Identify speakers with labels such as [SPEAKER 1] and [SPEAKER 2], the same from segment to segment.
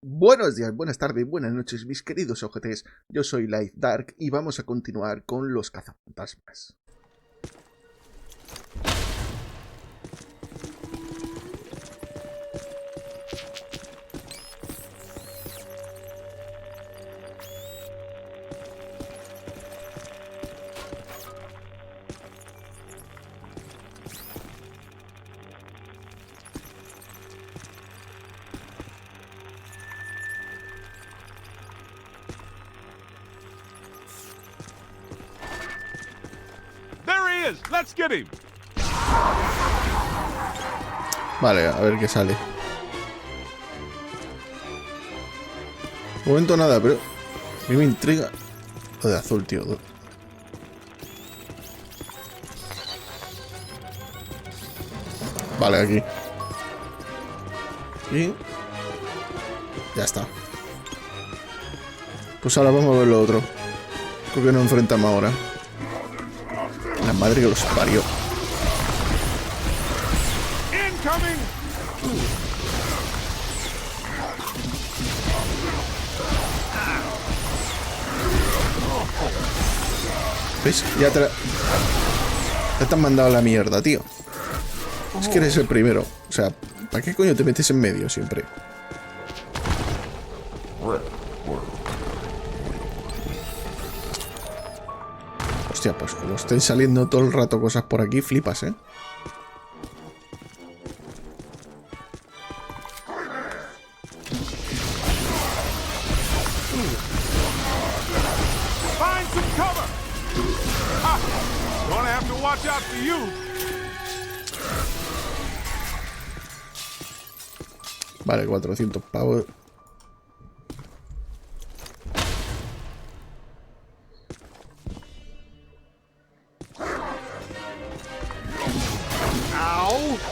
[SPEAKER 1] Buenos días, buenas tardes, buenas noches, mis queridos OGTs. Yo soy Light Dark y vamos a continuar con los cazafantasmas.
[SPEAKER 2] Let's get him.
[SPEAKER 1] Vale, a ver qué sale. De momento nada, pero a mí me intriga lo de azul, tío. Vale, aquí. Y ya está. Pues ahora vamos a ver lo otro. Creo que nos enfrentamos ahora. La madre que los parió. ¿Ves? Ya te han mandado a la mierda, tío. Es que eres el primero. O sea, ¿para qué coño te metes en medio siempre? Hostia, pues como estén saliendo todo el rato cosas por aquí, flipas, ¿eh? Vale, 400 pavos.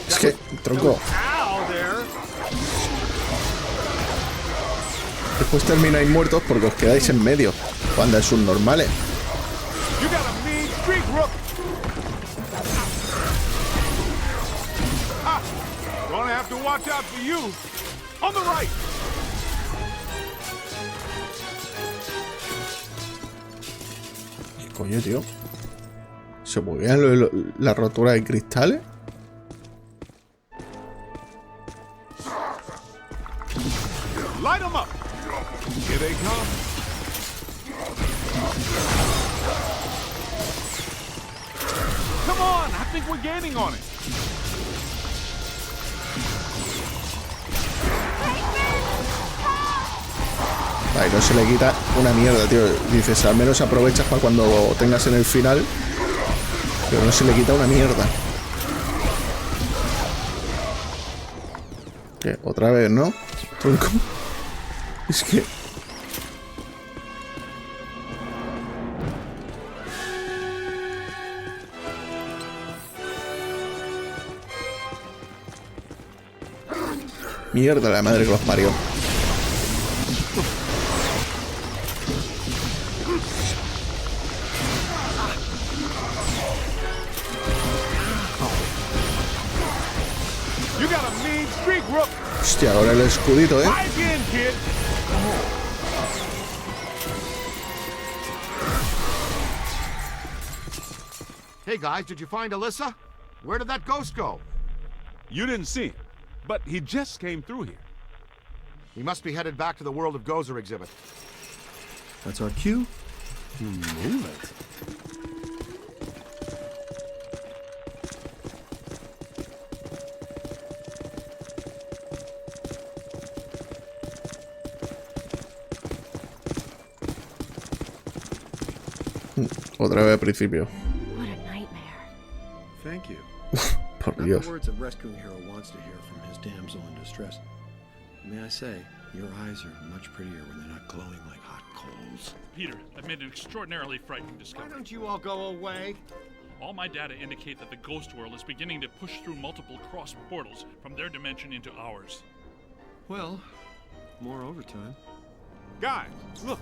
[SPEAKER 1] Es que, tronco. Después termináis muertos porque os quedáis en medio. Cuando es subnormales. ¿Qué coño, tío? ¿Se movían la rotura de cristales?
[SPEAKER 2] Light them up. Here they come. Come on, I think we're gaining on it.
[SPEAKER 1] Ay, no se le quita una mierda, tío. Dices, al menos aprovechas para cuando tengas en el final. Pero no se le quita una mierda. ¿Qué? Otra vez, ¿no? Tronco. Es que... Mierda, la madre que los parió. Hostia, ahora el escudito, ¿eh?
[SPEAKER 3] Hey guys, did you find Alyssa? Where did that ghost go?
[SPEAKER 2] You didn't see him, but he just came through here.
[SPEAKER 3] He must be headed back to the World of Gozer exhibit.
[SPEAKER 4] That's our cue. Move it.
[SPEAKER 1] Otra vez al principio.
[SPEAKER 5] What a nightmare.
[SPEAKER 4] Thank you.
[SPEAKER 1] Por
[SPEAKER 4] Not
[SPEAKER 1] Dios.
[SPEAKER 4] the words a rescuing hero wants to hear from his damsel in distress. May I say, your eyes are much prettier when they're not glowing like hot coals.
[SPEAKER 6] Peter, I've made an extraordinarily frightening
[SPEAKER 3] Why
[SPEAKER 6] discovery.
[SPEAKER 3] don't you all go away?
[SPEAKER 6] All my data indicate that the ghost world is beginning to push through multiple cross portals from their dimension into ours.
[SPEAKER 4] Well, more overtime.
[SPEAKER 2] Guys, look.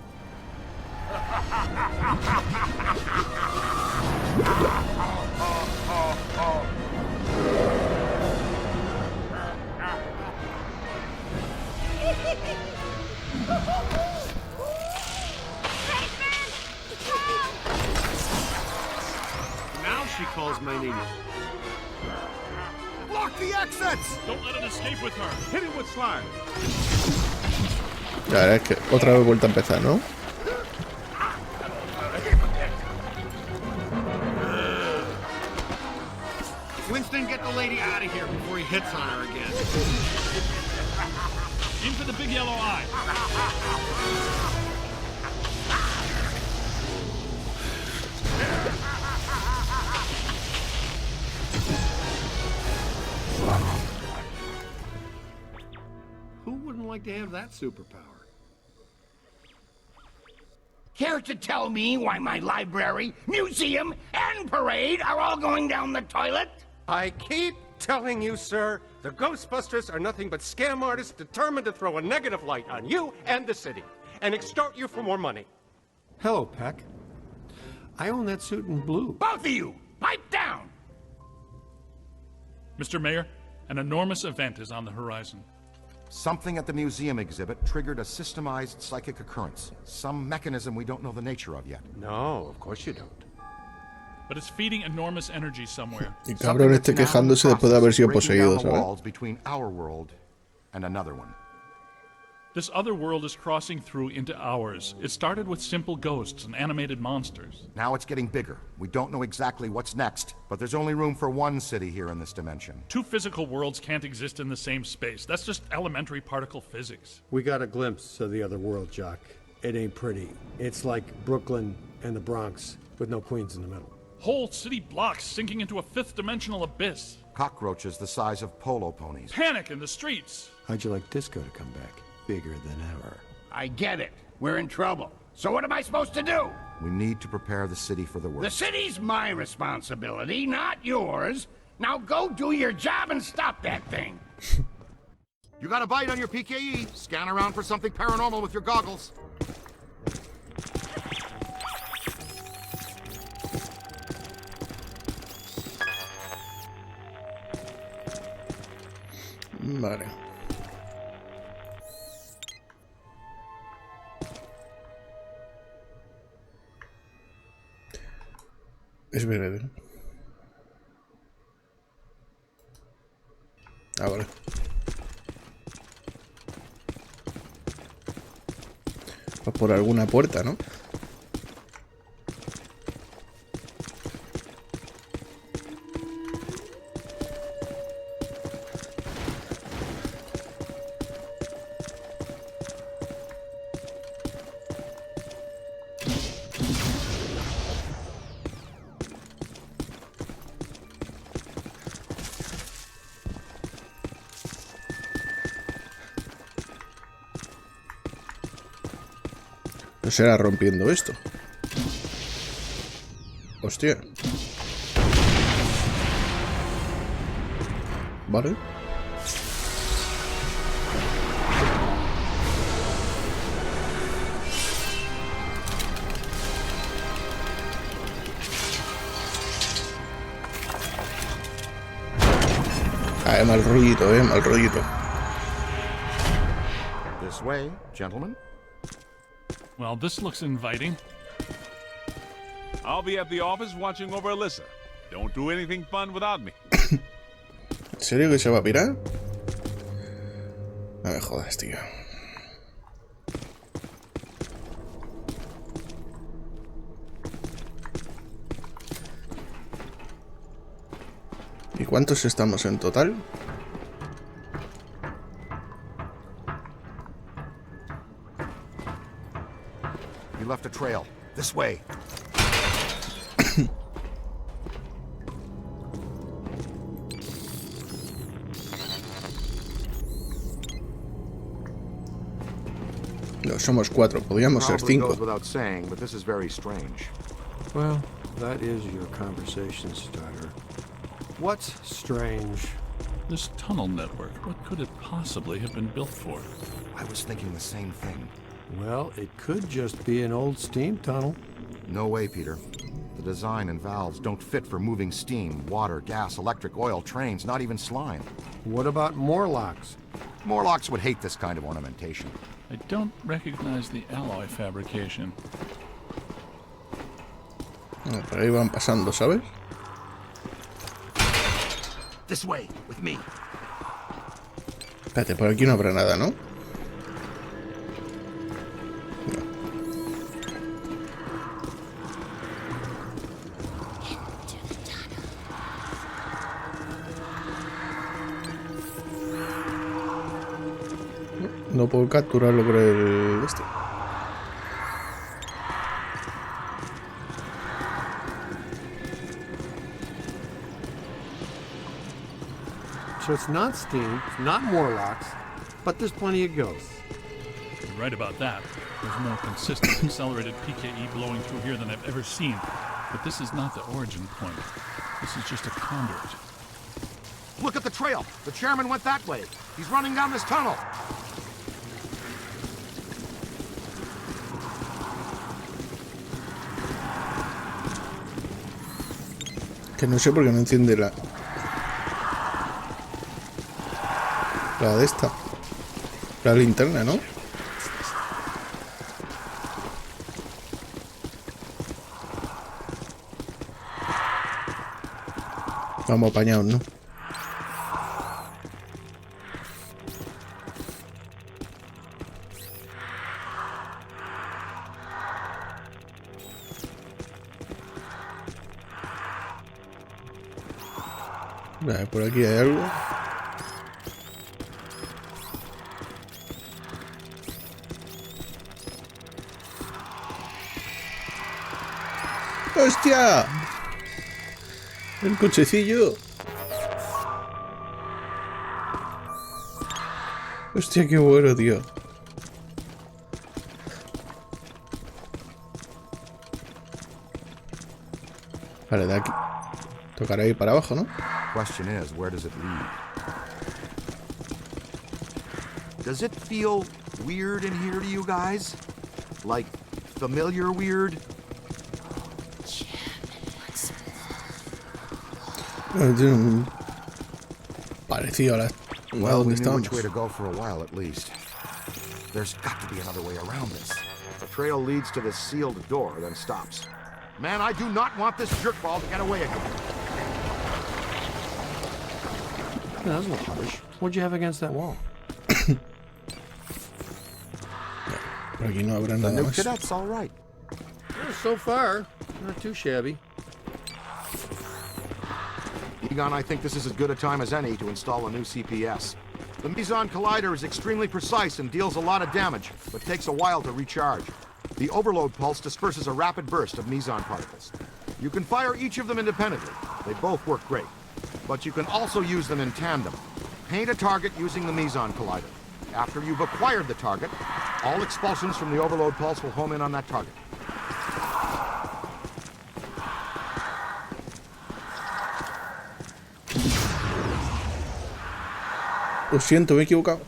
[SPEAKER 4] Where's my niño?
[SPEAKER 3] Block the exits!
[SPEAKER 6] Don't let it escape with her.
[SPEAKER 2] Hit him with slime.
[SPEAKER 1] Ya, es que otra vez vuelta a empezar, ¿no?
[SPEAKER 3] Winston, get the lady out of here before he hits on her again.
[SPEAKER 6] In for the big yellow eye.
[SPEAKER 4] Who wouldn't like to have that superpower?
[SPEAKER 5] Care to tell me why my library, museum, and parade are all going down the toilet?
[SPEAKER 7] I keep telling you, sir, the Ghostbusters are nothing but scam artists determined to throw a negative light on you and the city and extort you for more money.
[SPEAKER 4] Hello, Peck. I own that suit in blue.
[SPEAKER 5] Both of you, pipe down!
[SPEAKER 6] Mr. Mayor, an enormous event is on the horizon.
[SPEAKER 3] Something at the museum exhibit triggered a systemized psychic occurrence. Some mechanism we don't know the nature of yet.
[SPEAKER 7] No, of course you don't.
[SPEAKER 6] But it's feeding enormous energy somewhere.
[SPEAKER 1] Y cabrón este quejándose después de haber sido poseído, ¿sabes?
[SPEAKER 3] Between our world and another one.
[SPEAKER 6] This other world is crossing through into ours. It started with simple ghosts and animated monsters.
[SPEAKER 3] Now it's getting bigger. We don't know exactly what's next, but there's only room for one city here in this dimension.
[SPEAKER 6] Two physical worlds can't exist in the same space. That's just elementary particle physics.
[SPEAKER 4] We got a glimpse of the other world, Jock. It ain't pretty. It's like Brooklyn and the Bronx, with no Queens in the middle.
[SPEAKER 6] Whole city blocks sinking into a fifth dimensional abyss.
[SPEAKER 3] Cockroaches the size of polo ponies.
[SPEAKER 6] Panic in the streets.
[SPEAKER 4] How'd you like Disco to come back? Bigger than ever.
[SPEAKER 5] I get it. We're in trouble. So what am I supposed to do?
[SPEAKER 3] We need to prepare the city for the
[SPEAKER 5] The
[SPEAKER 3] worst.
[SPEAKER 5] city's my responsibility, not yours. Now go do your job and stop that thing.
[SPEAKER 3] You got a bite on your PKE. Scan around for something paranormal with your goggles.
[SPEAKER 1] Vale. Es verdad. Ah, vale. Pues por alguna puerta, ¿no? No será rompiendo esto. Hostia. Vale. Mal rollito, mal rollito.
[SPEAKER 3] This way, gentlemen.
[SPEAKER 6] Well, this looks inviting.
[SPEAKER 2] I'll be at the office watching over Alyssa. Don't do anything fun without me.
[SPEAKER 1] ¿En serio que se va a pirar? No me jodas, tío. ¿Y cuántos estamos en total?
[SPEAKER 3] You left a trail. This way.
[SPEAKER 1] No, somos 4. Podríamos ser 5.
[SPEAKER 3] Goes without saying, but this is very strange.
[SPEAKER 4] Well, that is your conversation starter. What's strange?
[SPEAKER 6] This tunnel network, what could it possibly have been built for?
[SPEAKER 3] I was thinking the same thing.
[SPEAKER 4] Well, it could just be an old steam tunnel.
[SPEAKER 3] No way, Peter. The design and valves don't fit for moving steam, water, gas, electric, oil, trains, not even slime.
[SPEAKER 4] What about Morlocks?
[SPEAKER 3] Morlocks would hate this kind of ornamentation.
[SPEAKER 6] I don't recognize the alloy fabrication.
[SPEAKER 1] Por ahí van pasando, ¿sabes?
[SPEAKER 3] This way, with me.
[SPEAKER 1] Espérate, por aquí no habrá nada, ¿no? No puedo capturarlo por el... este.
[SPEAKER 4] So it's not steam, it's not Morlocks, but there's plenty of ghosts.
[SPEAKER 6] You're right about that. There's more consistent accelerated PKE blowing through here than I've ever seen. But this is not the origin point. This is just a conduit.
[SPEAKER 3] Look at the trail. The chairman went that way. He's running down this tunnel.
[SPEAKER 1] Que no sé por qué no enciende la de esta. La linterna, ¿no? Vamos apañados, ¿no? Vale, por aquí hay algo. ¡Hostia! El cochecillo. Hostia, qué bueno, tío. Vale, de aquí. Tocará ir para abajo, ¿no?
[SPEAKER 3] Question is, where does it lead? Does it feel weird in here to you guys? Like familiar weird?
[SPEAKER 1] Tiene un parecido a la...
[SPEAKER 3] Well, we
[SPEAKER 1] ¿dónde
[SPEAKER 3] knew which
[SPEAKER 1] estamos?
[SPEAKER 3] way to go for a while at least. There's got to be another way around this. The trail leads to this sealed door, then stops. Man, I do not want this jerkball to get away again.
[SPEAKER 4] Yeah, that was a little harsh. What'd you have against that wall?
[SPEAKER 1] Por aquí no habrá
[SPEAKER 3] The
[SPEAKER 1] nada
[SPEAKER 3] new
[SPEAKER 1] más.
[SPEAKER 3] cadet's all right.
[SPEAKER 4] Well, so far, not too shabby.
[SPEAKER 3] Egon, I think this is as good a time as any to install a new CPS. The Meson Collider is extremely precise and deals a lot of damage, but takes a while to recharge. The overload pulse disperses a rapid burst of Meson particles. You can fire each of them independently. They both work great. But you can also use them in tandem. Paint a target using the Meson Collider. After you've acquired the target, all expulsions from the overload pulse will home in on that target.
[SPEAKER 1] Lo siento, me he equivocado.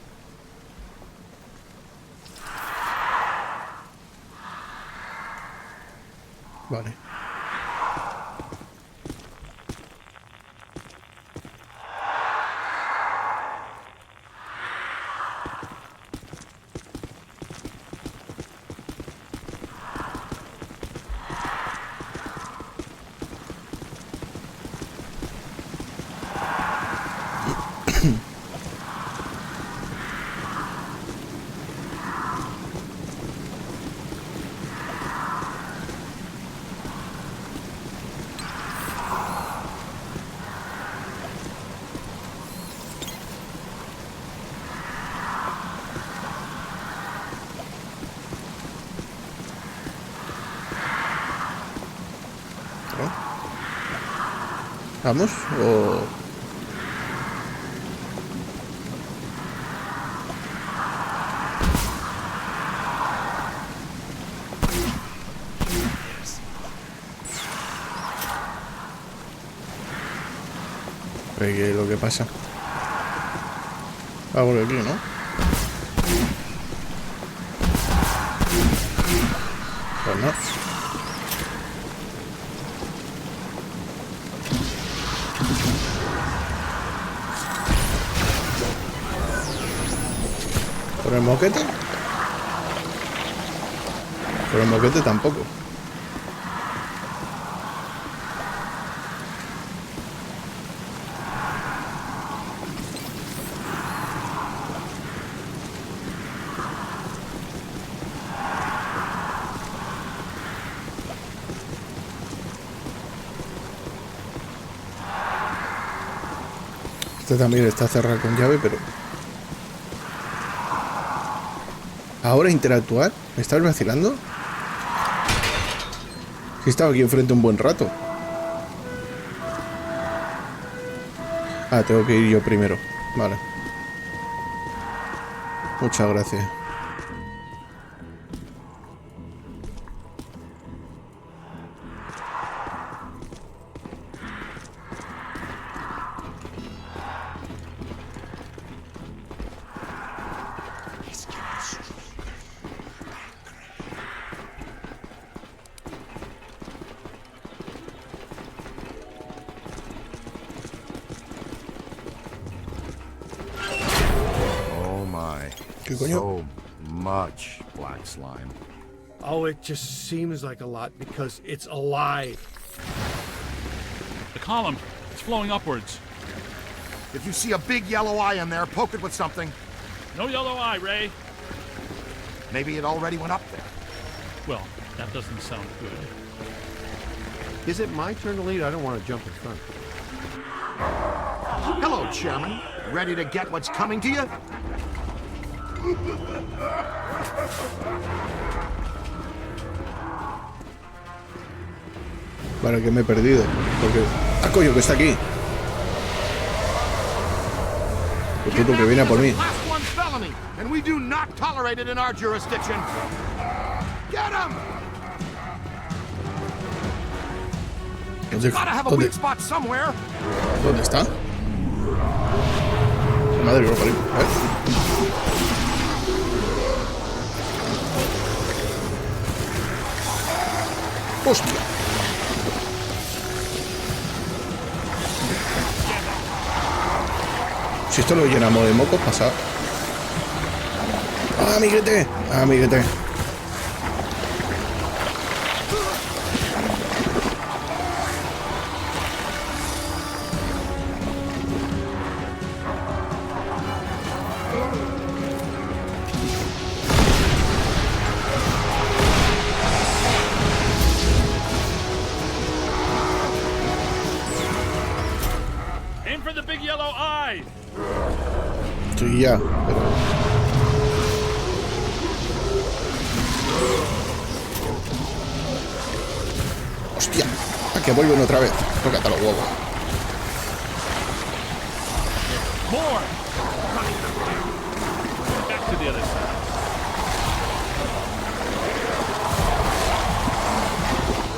[SPEAKER 1] Vale. ¿Vamos? O... ¿Qué es lo que pasa? Va por aquí, ¿no? Pues no. ¿Por el moquete? Por el moquete tampoco. Este también está cerrado con llave, pero... ¿Ahora interactuar? ¿Me estás vacilando? Si estaba aquí enfrente un buen rato. Ah, tengo que ir yo primero. Vale. Muchas gracias. ¿Qué coño?
[SPEAKER 3] So much black slime.
[SPEAKER 8] Oh, it just seems like a lot because it's alive.
[SPEAKER 6] The column, it's flowing upwards.
[SPEAKER 3] If you see a big yellow eye in there, poke it with something.
[SPEAKER 6] No yellow eye, Ray.
[SPEAKER 3] Maybe it already went up there.
[SPEAKER 6] Well, that doesn't sound good.
[SPEAKER 7] Is it my turn to lead? I don't want to jump in front.
[SPEAKER 3] Hello, Chairman. Ready to get what's coming to you?
[SPEAKER 1] Vale, que me he perdido. Porque... ¡Ah, coño, que está aquí! El puto que viene a por mí.
[SPEAKER 3] Last one felony, and we do not tolerate it in our jurisdiction. Get him!
[SPEAKER 1] ¿Dónde,
[SPEAKER 3] Gotta have a weak spot somewhere.
[SPEAKER 1] ¿Dónde está? Madre mía, vale. A ver. ¡Hostia! Si esto lo llenamos de mocos, pasa. ¡Ah, amiguete! ¡Ah, amiguete!
[SPEAKER 6] Aim for the big yellow eye.
[SPEAKER 1] Estoy ya, pero... ¡Hostia! ¡Ah, que vuelven otra vez! Tócate los huevos.
[SPEAKER 6] More. Back to the other side.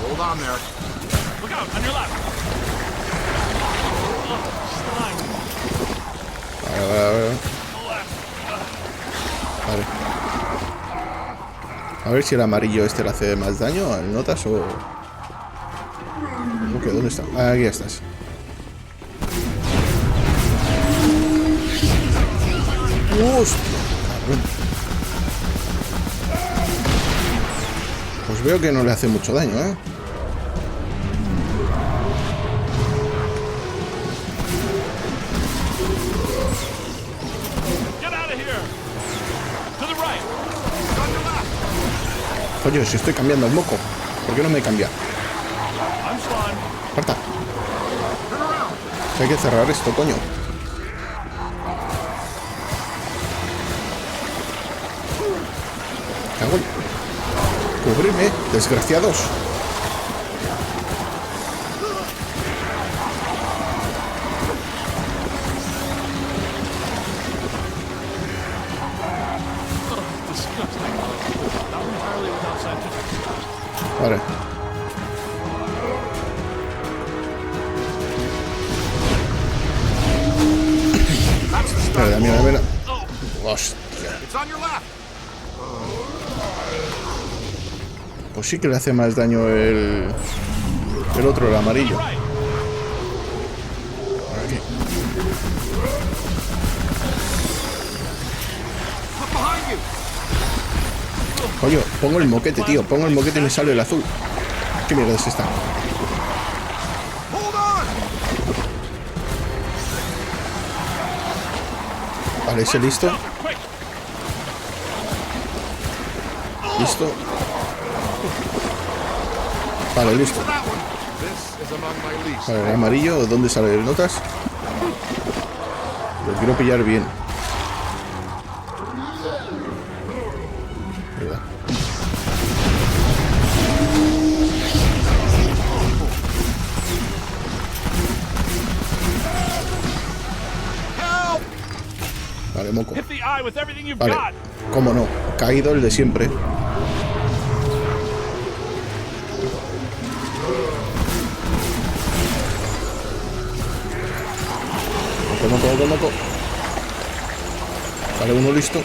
[SPEAKER 3] Hold on there.
[SPEAKER 6] Look out, on your left. Oh, slime.
[SPEAKER 1] Vale. A ver si el amarillo este le hace más daño al notas o... Ok, ¿dónde está? Ah, aquí estás. ¡Hostia! Pues veo que no le hace mucho daño, ¿eh? Coño, si estoy cambiando el moco. ¿Por qué no me cambia? Aparta. Hay que cerrar esto, coño. Cago en... Cubrirme, desgraciados. Vale. Espera, dame una vela. Hostia. Pues sí que le hace más daño el otro, el amarillo. Aquí. Coño, pongo el moquete, tío. Pongo el moquete y me sale el azul. ¿Qué mierda es esta? Vale, ese listo. Listo. Vale, listo. Vale, el amarillo, ¿dónde sale el notas? Lo quiero pillar bien. ¿Verdad? Vale, moco. Vale, cómo no. Caído el de siempre. Moco. Vale, uno listo.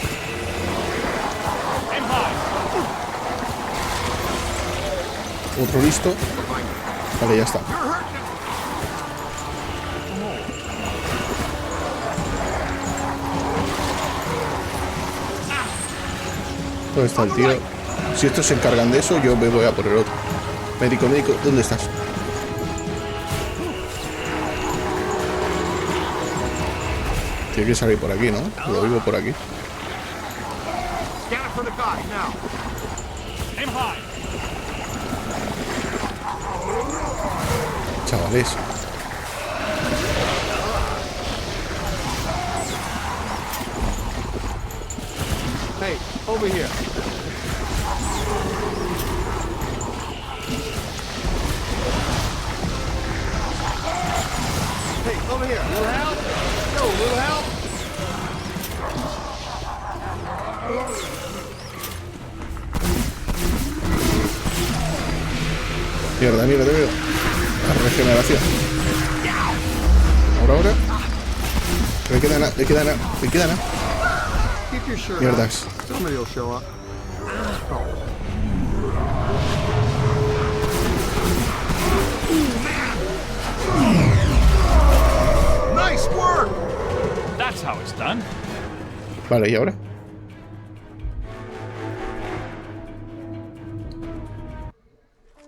[SPEAKER 1] Otro listo. Vale, ya está. ¿Dónde está el tío? Si estos se encargan de eso, yo me voy a por el otro. Médico, ¿dónde estás? Tiene que salir por aquí, ¿no? Lo vivo por aquí. Chavales.
[SPEAKER 7] Hey, over here. Hey, over here. Little help? No, little help?
[SPEAKER 1] Mierda. La regeneración. Ahora. Le queda nada.
[SPEAKER 3] Keep your shirt
[SPEAKER 1] Mierdas.
[SPEAKER 3] on. Somebody will show up. Nice work!
[SPEAKER 6] That's how it's done.
[SPEAKER 1] Vale, ¿y ahora?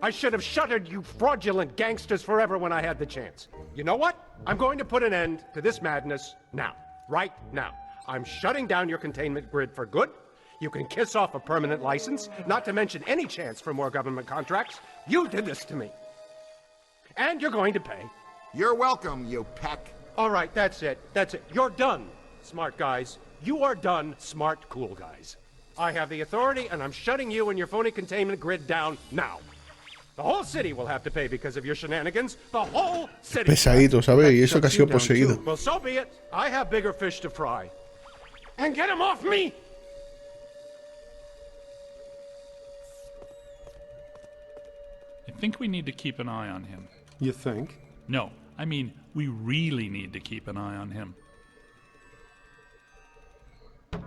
[SPEAKER 7] I should have shuttered you fraudulent gangsters forever when I had the chance. You know what? I'm going to put an end to this madness now. Right now. I'm shutting down your containment grid for good. You can kiss off a permanent license, not to mention any chance for more government contracts. You did this to me. And you're going to pay.
[SPEAKER 3] You're welcome, you peck.
[SPEAKER 7] All right, that's it. You're done, smart guys. You are done, smart, cool guys. I have the authority, and I'm shutting you and your phony containment grid down now. The whole city will have to pay because of your shenanigans. The whole city.
[SPEAKER 1] Pesadito, ¿sabes? Y eso que ha sido poseído.
[SPEAKER 7] Well, so be it. I have bigger fish to fry. And get him off me!
[SPEAKER 6] I think we need to keep an eye on him.
[SPEAKER 8] You think?
[SPEAKER 6] No, I mean, we really need to keep an eye on him.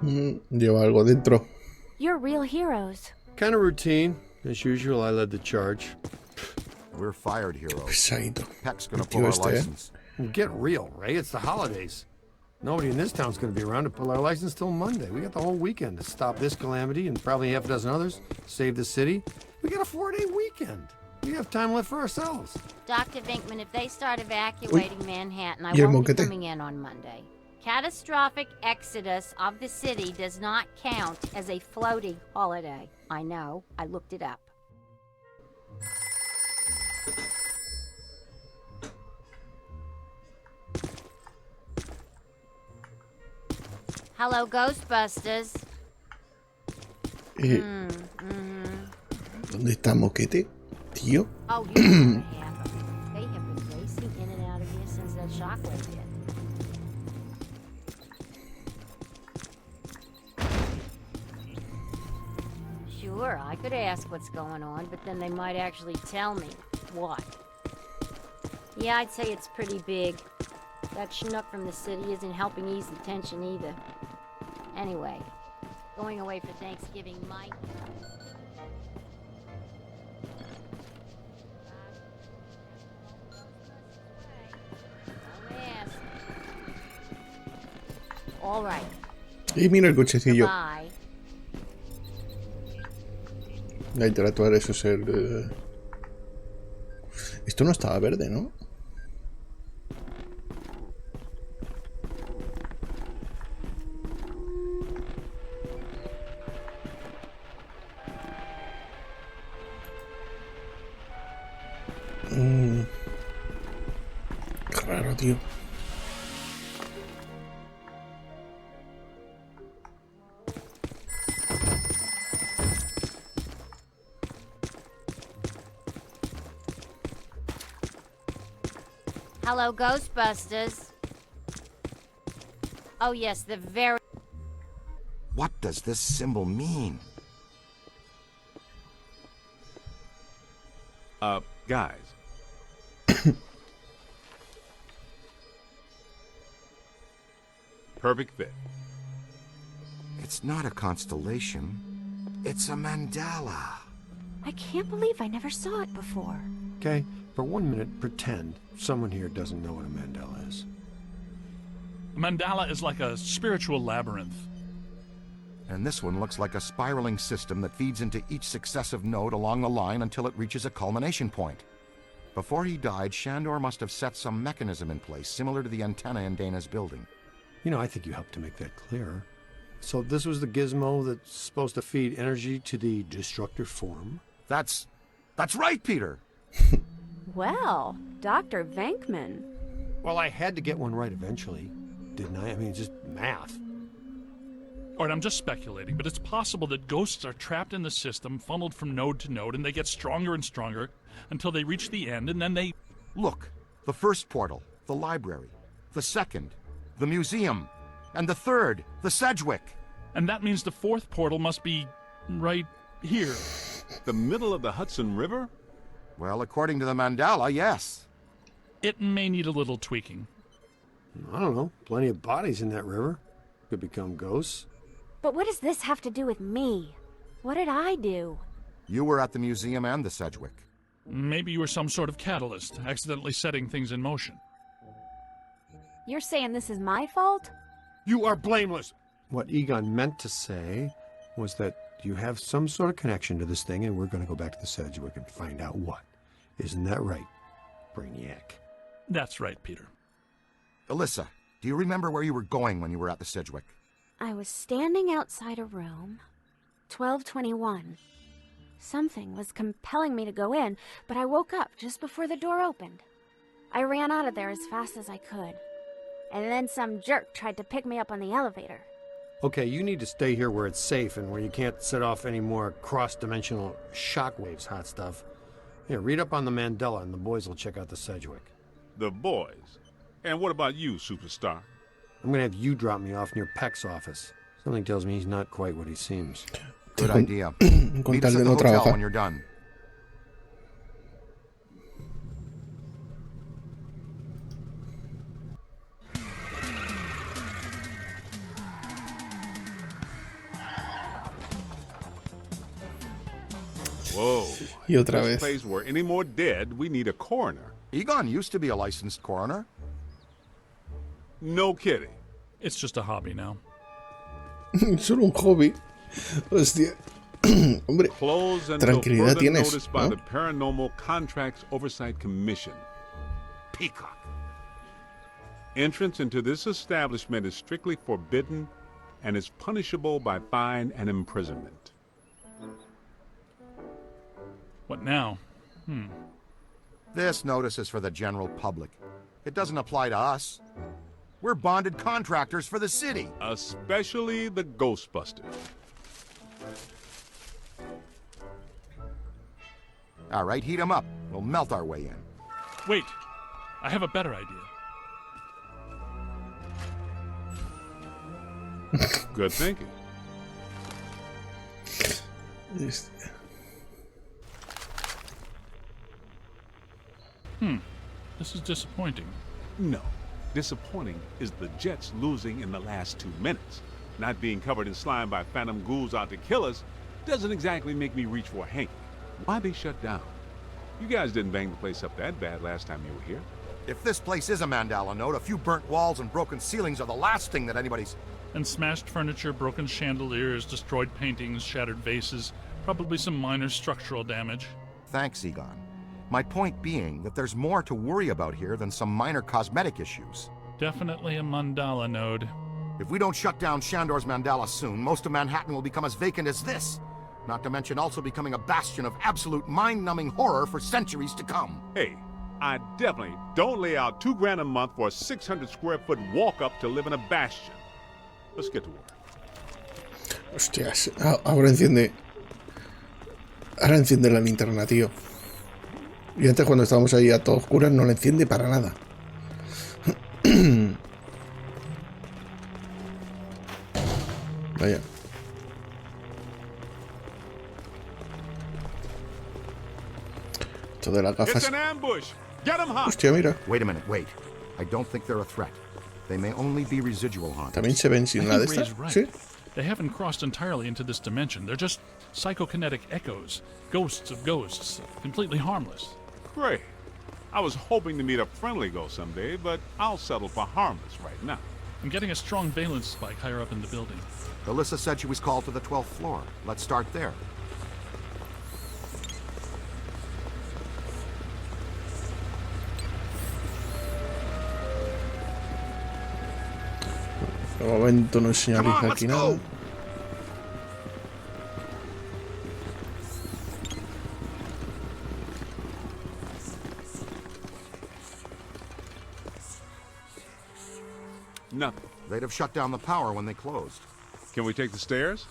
[SPEAKER 1] Lleva algo dentro.
[SPEAKER 9] You're real heroes.
[SPEAKER 8] Kind of routine. As usual, I led the charge.
[SPEAKER 3] We're fired heroes.
[SPEAKER 1] Pesadito.
[SPEAKER 3] Peck's gonna
[SPEAKER 1] El
[SPEAKER 3] pull
[SPEAKER 1] tío
[SPEAKER 3] our
[SPEAKER 1] este, ¿eh?
[SPEAKER 3] license.
[SPEAKER 8] Well, get real, Ray. It's the holidays. Nobody in this town's going to be around to pull our license till Monday. We got the whole weekend to stop this calamity and probably half a dozen others, save the city. We got a 4-day weekend. We have time left for ourselves.
[SPEAKER 9] Dr. Vinkman, if they start evacuating Manhattan, I
[SPEAKER 1] ¿Y el
[SPEAKER 9] won't be
[SPEAKER 1] moquete?
[SPEAKER 9] coming in on Monday. Catastrophic exodus of the city does not count as a floating holiday. I know. I looked it up. Hello, Ghostbusters.
[SPEAKER 1] ¿Dónde está Moquete? Tío.
[SPEAKER 9] Oh, you know what happened. They have been racing in and out of here since that shockwave hit. Sure, I could ask what's going on, but then they might actually tell me what. Yeah, I'd say it's pretty big. That schnook from the city isn't helping ease the tension either. Anyway, going away for Thanksgiving might... All right.
[SPEAKER 1] Y mira el cochecillo.
[SPEAKER 9] Bye.
[SPEAKER 1] La interactuar, eso es el... Esto no estaba verde, ¿no? Qué raro, tío.
[SPEAKER 9] Hello, Ghostbusters. Oh yes, the very...
[SPEAKER 3] What does this symbol mean?
[SPEAKER 2] Guys. Perfect fit.
[SPEAKER 3] It's not a constellation. It's a mandala.
[SPEAKER 10] I can't believe I never saw it before.
[SPEAKER 8] Okay, for 1 minute, pretend someone here doesn't know what a mandala is.
[SPEAKER 6] A mandala is like a spiritual labyrinth.
[SPEAKER 3] And this one looks like a spiraling system that feeds into each successive node along the line until it reaches a culmination point. Before he died, Shandor must have set some mechanism in place, similar to the antenna in Dana's building.
[SPEAKER 8] You know, I think you helped to make that clearer. So this was the gizmo that's supposed to feed energy to the destructor form?
[SPEAKER 3] That's right, Peter!
[SPEAKER 10] Well, Dr. Venkman.
[SPEAKER 8] Well, I had to get one right eventually, didn't I? I mean, just math.
[SPEAKER 6] All right, I'm just speculating, but it's possible that ghosts are trapped in the system, funneled from node to node, and they get stronger and stronger until they reach the end, and then they...
[SPEAKER 3] Look, the first portal, the library. The second, the museum. And the third, the Sedgwick.
[SPEAKER 6] And that means the fourth portal must be right here.
[SPEAKER 2] The middle of the Hudson River?
[SPEAKER 3] Well, according to the mandala, yes.
[SPEAKER 6] It may need a little tweaking.
[SPEAKER 8] I don't know. Plenty of bodies in that river. Could become ghosts.
[SPEAKER 10] But what does this have to do with me? What did I do?
[SPEAKER 3] You were at the museum and the Sedgwick.
[SPEAKER 6] Maybe you were some sort of catalyst, accidentally setting things in motion.
[SPEAKER 10] You're saying this is my fault?
[SPEAKER 8] You are blameless! What Egon meant to say was that you have some sort of connection to this thing, and we're going to go back to the Sedgwick and find out what. Isn't that right, Brainiac?
[SPEAKER 6] That's right, Peter.
[SPEAKER 3] Alyssa, do you remember where you were going when you were at the Sedgwick?
[SPEAKER 10] I was standing outside a room, 1221. Something was compelling me to go in, but I woke up just before the door opened. I ran out of there as fast as I could. And then some jerk tried to pick me up on the elevator.
[SPEAKER 8] Okay, you need to stay here where it's safe and where you can't set off any more cross-dimensional shockwaves, hot stuff. Here, read up on the mandala and the boys will check out the Sedgwick.
[SPEAKER 2] The boys? And what about you, superstar?
[SPEAKER 8] I'm gonna have you drop me off near Peck's office. Something tells me he's not quite what he seems.
[SPEAKER 3] Good idea.
[SPEAKER 1] Con
[SPEAKER 3] Meet
[SPEAKER 1] tal
[SPEAKER 3] us
[SPEAKER 1] de
[SPEAKER 3] at
[SPEAKER 1] no
[SPEAKER 3] the hotel
[SPEAKER 1] trabajar.
[SPEAKER 3] when you're done.
[SPEAKER 2] Whoa.
[SPEAKER 1] Y otra
[SPEAKER 2] This
[SPEAKER 1] vez.
[SPEAKER 2] place were any more dead, we need a coroner.
[SPEAKER 3] Egon used to be a licensed coroner.
[SPEAKER 2] No kidding.
[SPEAKER 6] It's just a hobby now.
[SPEAKER 1] Solo un hobby. Hostia. Hombre,
[SPEAKER 2] Closed until
[SPEAKER 1] tranquilidad
[SPEAKER 2] further
[SPEAKER 1] tienes,
[SPEAKER 2] notice by
[SPEAKER 1] ¿no?
[SPEAKER 2] the Paranormal Contracts Oversight Commission.
[SPEAKER 3] Peacock.
[SPEAKER 2] Entrance into this establishment is strictly forbidden and is punishable by fine and imprisonment.
[SPEAKER 6] What now?
[SPEAKER 3] This notice is for the general public. It doesn't apply to us. We're bonded contractors for the city.
[SPEAKER 2] Especially the Ghostbusters.
[SPEAKER 3] All right, heat 'em up. We'll melt our way in.
[SPEAKER 6] Wait, I have a better idea.
[SPEAKER 2] Good thinking.
[SPEAKER 6] This is disappointing.
[SPEAKER 2] No. Disappointing is the Jets losing in the last 2 minutes. Not being covered in slime by phantom ghouls out to kill us doesn't exactly make me reach for a hanky. Why they shut down? You guys didn't bang the place up that bad last time you were here.
[SPEAKER 3] If this place is a mandala node, a few burnt walls and broken ceilings are the last thing that anybody's...
[SPEAKER 6] And smashed furniture, broken chandeliers, destroyed paintings, shattered vases, probably some minor structural damage.
[SPEAKER 3] Thanks, Egon. My point being that there's more to worry about here than some minor cosmetic issues.
[SPEAKER 6] Definitely a mandala node.
[SPEAKER 3] If we don't shut down Shandor's mandala soon, most of Manhattan will become as vacant as this. Not to mention also becoming a bastion of absolute mind-numbing horror for centuries to come.
[SPEAKER 2] Hey, I definitely don't lay out $2,000 a month for a 600 square foot walk-up to live in a bastion. Let's get to work.
[SPEAKER 1] Hostias, ahora enciende. Ahora enciende la linterna, tío. Y antes cuando estábamos ahí a todo oscuras no la enciende para nada. Vaya. Esto de las
[SPEAKER 2] It's
[SPEAKER 1] gafas.
[SPEAKER 2] an ambush. Get him, Hot.
[SPEAKER 1] Hostia, mira.
[SPEAKER 3] Wait a minute, wait. I don't think they're a threat. They may only be residual hauntings.
[SPEAKER 1] También se ven sin
[SPEAKER 6] I
[SPEAKER 1] una de
[SPEAKER 6] think Ray's
[SPEAKER 1] estas.
[SPEAKER 6] right.
[SPEAKER 1] Sí.
[SPEAKER 6] They haven't crossed entirely into this dimension. They're just psychokinetic echoes, ghosts of ghosts, completely harmless.
[SPEAKER 2] Great. I was hoping to meet a friendly ghost someday, but I'll settle for harmless right now.
[SPEAKER 6] I'm getting a strong valence spike higher up in the building.
[SPEAKER 3] Alyssa said she was called to the 12th floor. Let's start there.
[SPEAKER 1] De momento no señaliza
[SPEAKER 3] Come on,
[SPEAKER 1] aquí
[SPEAKER 3] let's
[SPEAKER 1] nada.
[SPEAKER 3] go.
[SPEAKER 2] Nothing.
[SPEAKER 3] They'd have shut down the power when they closed.
[SPEAKER 2] Can we take the stairs?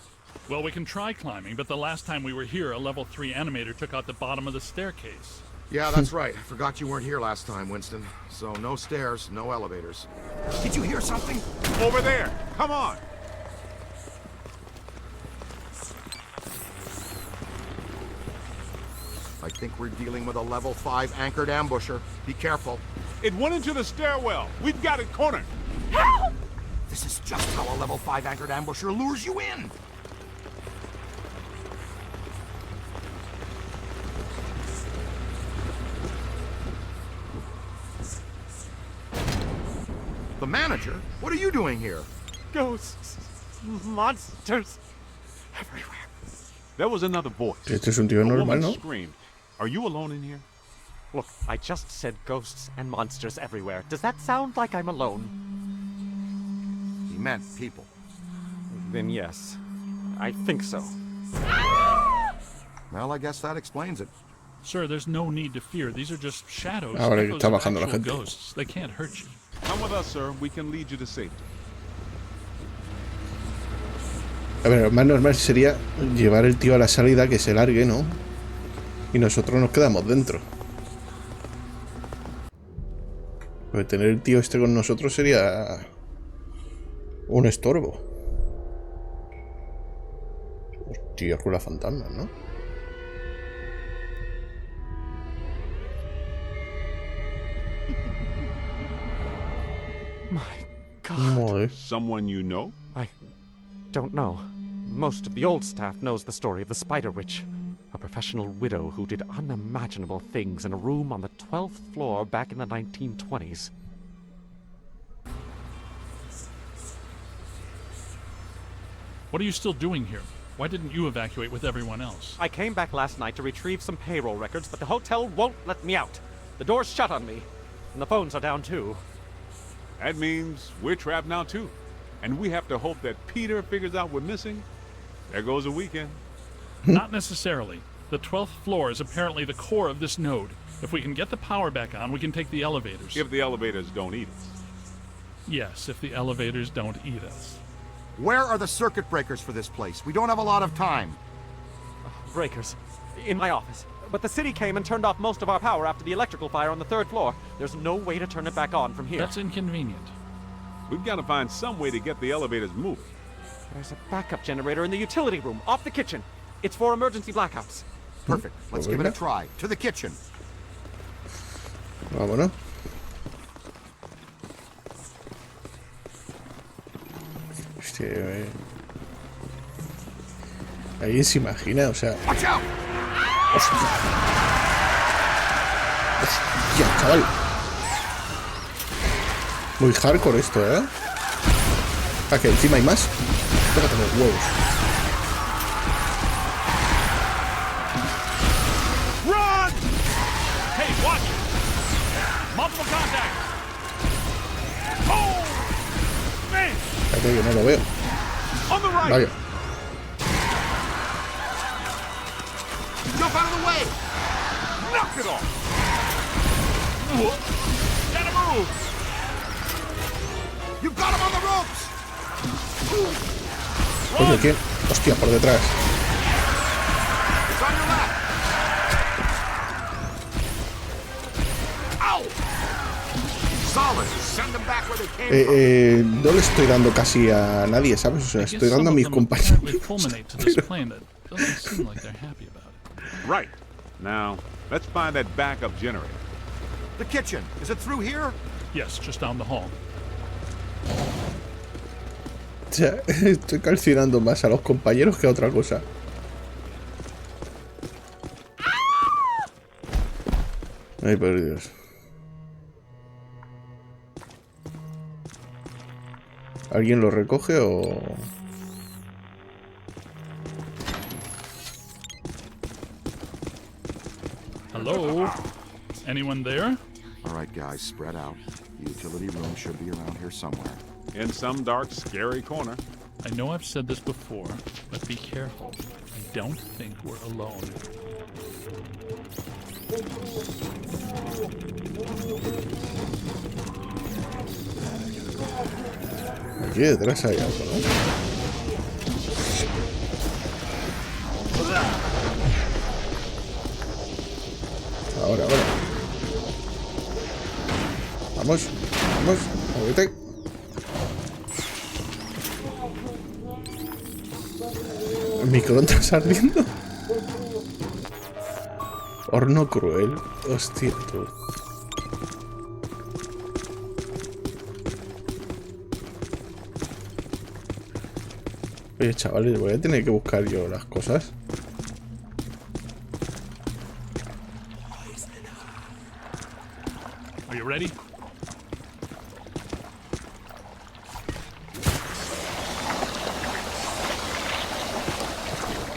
[SPEAKER 6] Well, we can try climbing, but the last time we were here, a level 3 animator took out the bottom of the staircase.
[SPEAKER 3] Yeah, that's right. I forgot you weren't here last time, Winston. So no stairs, no elevators. Did you hear something?
[SPEAKER 2] Over there. Come on.
[SPEAKER 3] I think we're dealing with a level 5 anchored ambusher. Be careful.
[SPEAKER 2] It went into the stairwell. We've got it cornered.
[SPEAKER 3] Help! This is just how a level 5 anchored ambusher lures you in. The manager? What are you doing here?
[SPEAKER 11] Ghosts, monsters, everywhere.
[SPEAKER 2] There was another voice.
[SPEAKER 1] Este es un tío
[SPEAKER 2] A
[SPEAKER 1] normal,
[SPEAKER 2] woman
[SPEAKER 1] ¿no?
[SPEAKER 2] screamed. Are you alone in here?
[SPEAKER 11] Look, I just said ghosts and monsters everywhere. Does that sound like I'm alone?
[SPEAKER 3] He meant people.
[SPEAKER 11] Then yes, I think so.
[SPEAKER 3] Well, I guess that explains it.
[SPEAKER 6] Sir, there's no need to fear. These are just shadows,
[SPEAKER 1] Ah, vale, que
[SPEAKER 6] echoes
[SPEAKER 1] está
[SPEAKER 6] of
[SPEAKER 1] bajando la
[SPEAKER 6] actual
[SPEAKER 1] gente.
[SPEAKER 6] ghosts. They can't hurt you.
[SPEAKER 2] Come with us, sir. We can lead you to safety.
[SPEAKER 1] A ver, lo más normal sería llevar el tío a la salida, que se largue, ¿no? Y nosotros nos quedamos dentro. Porque tener el tío este con nosotros sería un estorbo. Hostia, con la fantasma, ¿no?
[SPEAKER 11] My God.
[SPEAKER 1] Madre.
[SPEAKER 2] Someone you know?
[SPEAKER 11] I don't know. Most of the old staff knows the story of the Spider Witch, a professional widow who did unimaginable things in a room on the 12th floor back in the 1920s.
[SPEAKER 6] What are you still doing here? Why didn't you evacuate with everyone else?
[SPEAKER 11] I came back last night to retrieve some payroll records, but the hotel won't let me out. The door's shut on me, and the phones are down too.
[SPEAKER 2] That means we're trapped now, too. And we have to hope that Peter figures out we're missing. There goes a weekend.
[SPEAKER 6] Not necessarily. The 12th floor is apparently the core of this node. If we can get the power back on, we can take the elevators.
[SPEAKER 2] If the elevators don't eat us.
[SPEAKER 6] Yes, if the elevators don't eat us.
[SPEAKER 3] Where are the circuit breakers for this place? We don't have a lot of time.
[SPEAKER 11] Breakers. In my office. But the city came and turned off most of our power after the electrical fire on the 3rd floor. There's no way to turn it back on from here.
[SPEAKER 6] That's inconvenient.
[SPEAKER 2] We've got to find some way to get the elevators moving.
[SPEAKER 11] There's a backup generator in the utility room, off the kitchen. It's for emergency blackouts.
[SPEAKER 3] Perfect. Let's give it a try. To the kitchen.
[SPEAKER 1] Vámonos. Hostia, ¿alguien se imagina? O sea...
[SPEAKER 3] Watch out!
[SPEAKER 1] ¡Hostia! ¡Hostia, chaval! Muy hardcore esto, ¿eh? Ah, que encima hay más. Tócate los huevos.
[SPEAKER 6] Run! Hey, watch! Multiple contact! Oh! Man!
[SPEAKER 1] Espérate que no lo veo.
[SPEAKER 2] On the right!
[SPEAKER 1] Vaya.
[SPEAKER 3] Jump out of the way!
[SPEAKER 2] Knock it off!
[SPEAKER 6] Gotta move!
[SPEAKER 3] You got him on the ropes!
[SPEAKER 1] Coño, ¿quién? Hostia, por detrás.
[SPEAKER 3] It's on your left! Ow! Solid!
[SPEAKER 1] No le estoy dando casi a nadie, ¿sabes? O sea, estoy dando a mis compañeros.
[SPEAKER 2] Right. Now, let's find that backup generator.
[SPEAKER 3] The kitchen. Is it through here?
[SPEAKER 6] Yes, just down the hall.
[SPEAKER 1] O sea, estoy calcinando más a los compañeros que a otra cosa. Ay, por Dios. ¿Alguien lo recoge o...?
[SPEAKER 6] Hello? Anyone there?
[SPEAKER 3] All right, guys, spread out. The utility room should be around here somewhere.
[SPEAKER 2] In some dark, scary corner.
[SPEAKER 6] I know I've said this before, but be careful. I don't think we're alone.
[SPEAKER 1] Aquí detrás hay algo, ¿no? Ahora. Vamos, muévete. ¿El microondas ardiendo? Horno cruel. Hostia, tú. Oye, chavales, voy a tener que buscar yo las cosas.
[SPEAKER 6] Are you ready?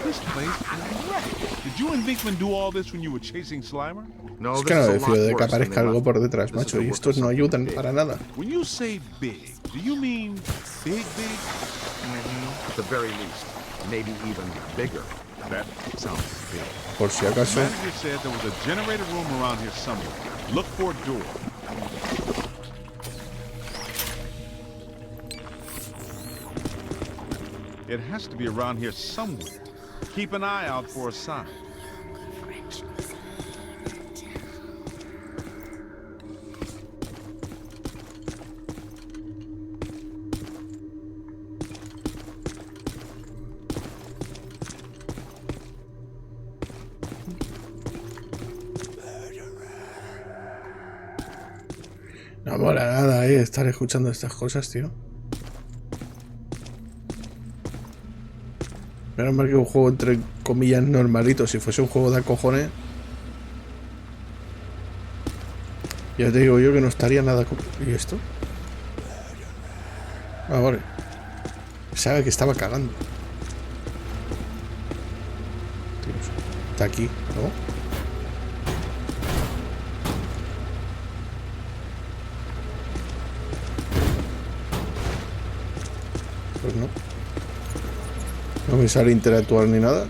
[SPEAKER 2] This place is wrecked. Did you and Vinkman do all this when you were chasing Slimer?
[SPEAKER 3] No,
[SPEAKER 1] Es que no decía de que aparezca algo por detrás, macho, y estos no ayudan para nada.
[SPEAKER 2] When you say big, do you mean big?
[SPEAKER 3] At the very least, maybe even bigger.
[SPEAKER 2] That sounds big.
[SPEAKER 1] Por si acaso.
[SPEAKER 2] The manager said there was a generator room around here somewhere. Look for a door. It has to be around here somewhere. Keep an eye out for a sign.
[SPEAKER 1] No mola nada, estar escuchando estas cosas, tío. Menos mal que un juego entre comillas normalito. Si fuese un juego de cojones, ya te digo yo que no estaría nada. ¿Y esto? Ah, vale. Sabe que estaba cagando. Dios, está aquí, ¿no? Pues no. No me sale interactuar ni nada.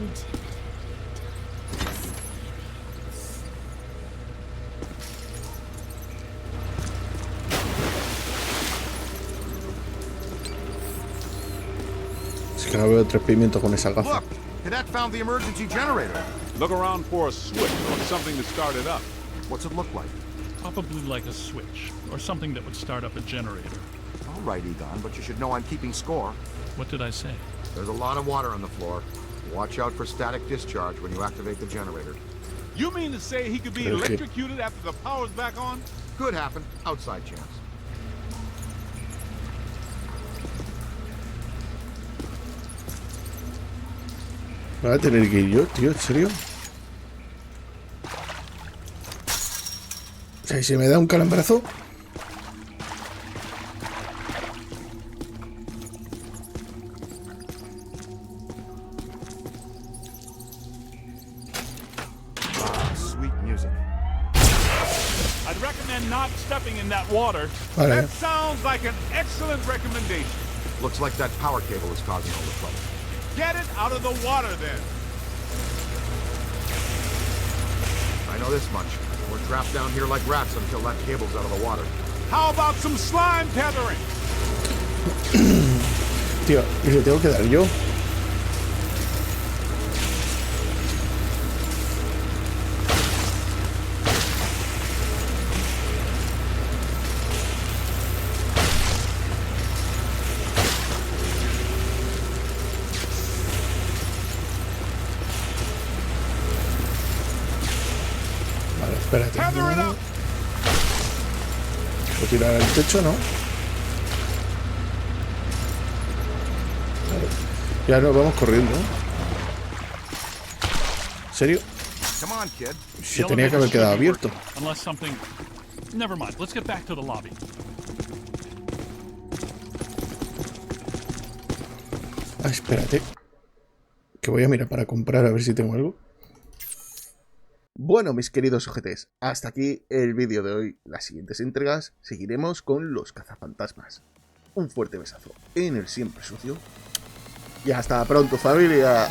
[SPEAKER 1] Es que no veo tres pimientos con esa gafa.
[SPEAKER 3] Look, Cadet found the emergency generator.
[SPEAKER 2] Look around for a switch or something to start it up.
[SPEAKER 3] What's it look like?
[SPEAKER 6] Probably like a switch, or something that would start up a generator.
[SPEAKER 3] All right, Egon, but you should know I'm keeping score.
[SPEAKER 6] What did I say?
[SPEAKER 3] There's a lot of water on the floor. Watch out for static discharge when you activate the generator.
[SPEAKER 2] You mean to say he could be electrocuted after the power's back on?
[SPEAKER 3] Could happen. Outside chance.
[SPEAKER 1] ¿Me voy a tener que ir yo, tío? ¿En serio? O sea, ¿y si me da un calambrazo?
[SPEAKER 2] Stepping in that water.
[SPEAKER 1] Vale.
[SPEAKER 2] That sounds like an excellent recommendation.
[SPEAKER 3] Looks like that power cable is causing all the trouble.
[SPEAKER 2] Get it out of the water then.
[SPEAKER 3] I know this much. We're trapped down here like rats until that cable's out of the water.
[SPEAKER 2] How about some slime tethering?
[SPEAKER 1] Tío, ¿y le tengo que dar yo? Espérate. ¿Puedo tirar al techo, no? Vale. Ya nos vamos corriendo. ¿En serio? Se tenía que haber quedado abierto.
[SPEAKER 6] Never mind. Let's get back to the lobby.
[SPEAKER 1] Ah, espérate. Que voy a mirar para comprar a ver si tengo algo. Bueno, mis queridos OGTs, hasta aquí el vídeo de hoy. Las siguientes entregas seguiremos con los cazafantasmas. Un fuerte besazo en el siempre sucio. Y hasta pronto, familia.